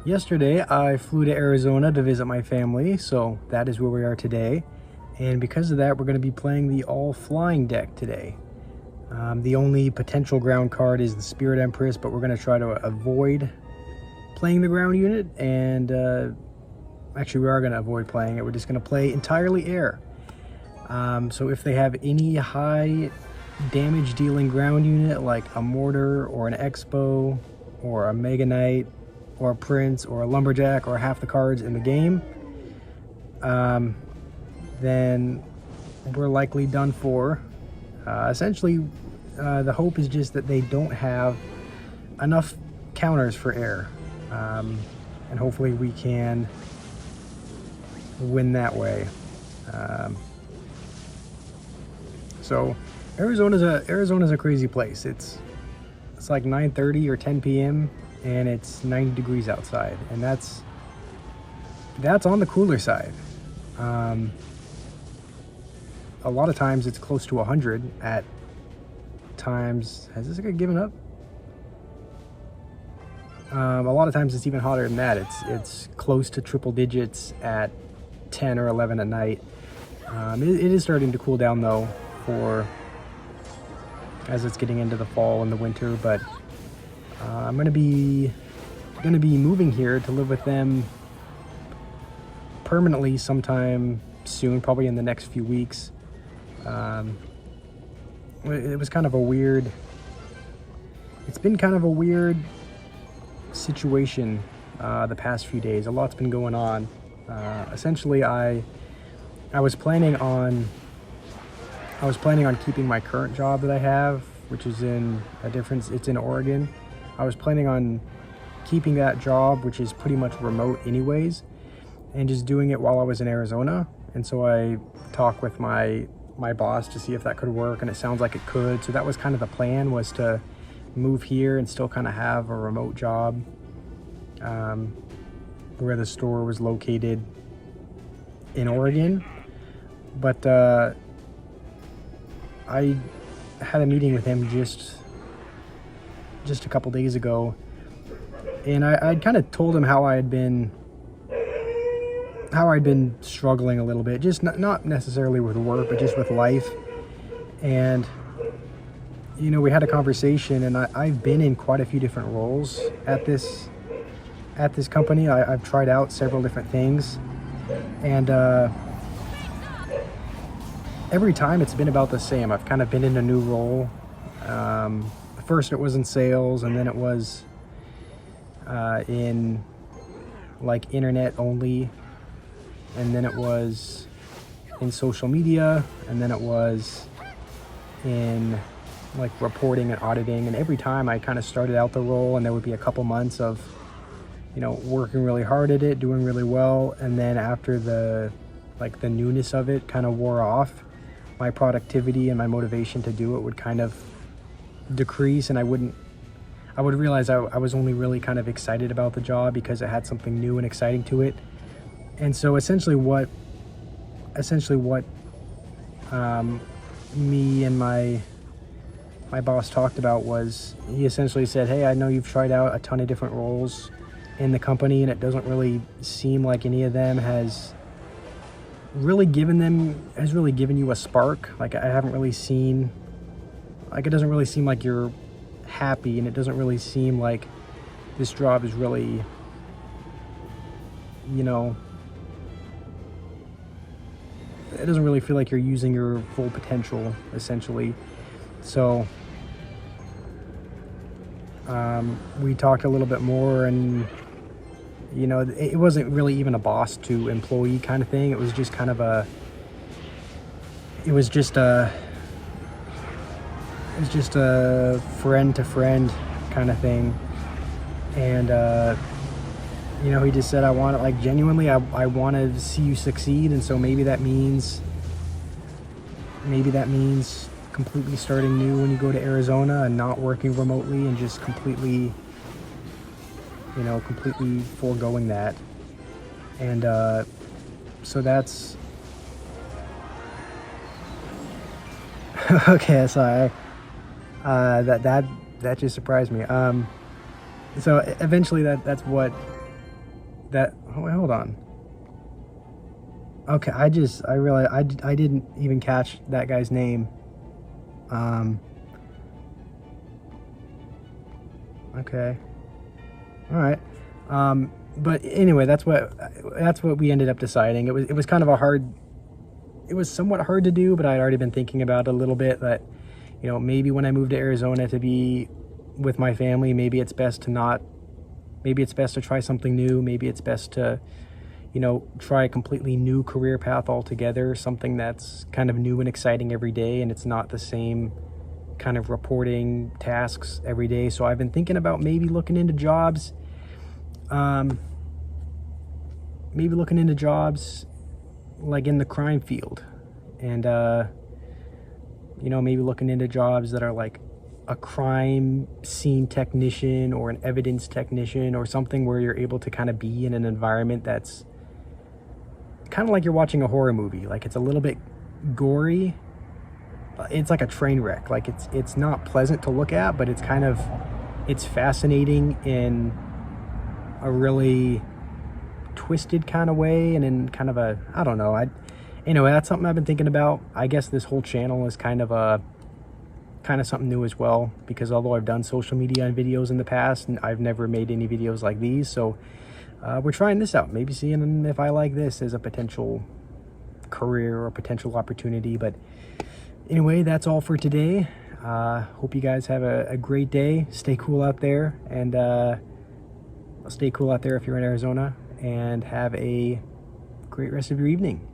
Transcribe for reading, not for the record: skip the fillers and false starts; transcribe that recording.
Yesterday, I flew to Arizona to visit my family, so that is where we are today. And because of that, we're going to be playing the all-flying deck today. The only potential ground card is the Spirit Empress, but we're going to try to avoid playing the ground unit. And actually, we are going to avoid playing it. We're just going to play entirely air. So if they have any high damage dealing ground unit like a Mortar or an Expo or a Mega Knight or a Prince or a Lumberjack or half the cards in the game, then we're likely done for. Essentially, the hope is just that they don't have enough counters for air, and hopefully we can win that way. So Arizona's a crazy place. It's like 9:30 or 10 p.m. and it's 90 degrees outside, and that's on the cooler side. A lot of times it's close to 100 at times. Has this guy given up? A lot of times it's even hotter than that. It's close to triple digits at 10 or 11 at night. It is starting to cool down though as it's getting into the fall and the winter, but I'm gonna be moving here to live with them permanently sometime soon, probably in the next few weeks. It was kind of a weird, it's been kind of a weird situation the past few days. A lot's been going on. Essentially, I was planning on keeping my current job that I have, which is it's in Oregon. I was planning on keeping that job, which is pretty much remote anyways, and just doing it while I was in Arizona. And so I talked with my boss to see if that could work, and it sounds like it could. So that was kind of the plan, was to move here and still kind of have a remote job where the store was located in Oregon. But I had a meeting with him just a couple days ago, and I'd kind of told him how I'd been struggling a little bit, just not necessarily with work, but just with life. And we had a conversation, and I've been in quite a few different roles at this company. I've tried out several different things, and every time it's been about the same. I've kind of been in a new role. First it was in sales, and then it was in like internet only, and then it was in social media, and then it was in like reporting and auditing. And every time I kind of started out the role, and there would be a couple months of working really hard at it, doing really well, and then after the newness of it kind of wore off, my productivity and my motivation to do it would kind of decrease, and I would realize I was only really kind of excited about the job because it had something new and exciting to it. And so essentially what me and my boss talked about was, he essentially said, hey, I know you've tried out a ton of different roles in the company, and it doesn't really seem like any of them has really given you a spark. Like, I haven't really seen, like, it doesn't really seem like you're happy, and it doesn't really seem like this job is really, it doesn't really feel like you're using your full potential, essentially. So we talked a little bit more, and it wasn't really even a boss to employee kind of thing. It was just kind of a friend to friend kind of thing. And he just said, I want it, like, genuinely, I want to see you succeed. And so maybe that means completely starting new when you go to Arizona, and not working remotely, and just completely foregoing that. And so that's okay. So that just surprised me. So eventually that's what that, oh, wait, hold on. Okay, I realized I didn't even catch that guy's name. Okay. All right. But anyway, that's what we ended up deciding. It was kind of it was somewhat hard to do, but I'd already been thinking about it a little bit that, you know, maybe when I move to Arizona to be with my family, maybe it's best to try something new. Maybe it's best to, you know, try a completely new career path altogether, something that's kind of new and exciting every day, and it's not the same kind of reporting tasks every day. So I've been thinking about maybe looking into jobs, like in the crime field, and you know, maybe looking into jobs that are like a crime scene technician or an evidence technician or something where you're able to kind of be in an environment that's kind of like you're watching a horror movie. Like, it's a little bit gory. It's like a train wreck. Like, it's not pleasant to look at, but it's fascinating in a really twisted kind of way, and in kind of a, I don't know. Anyway, that's something I've been thinking about. I guess this whole channel is kind of something new as well, because although I've done social media and videos in the past, and I've never made any videos like these, so we're trying this out, maybe seeing if I like this as a potential career or potential opportunity. But anyway, that's all for today. Hope you guys have a great day. Stay cool out there, and stay cool out there if you're in Arizona, and have a great rest of your evening.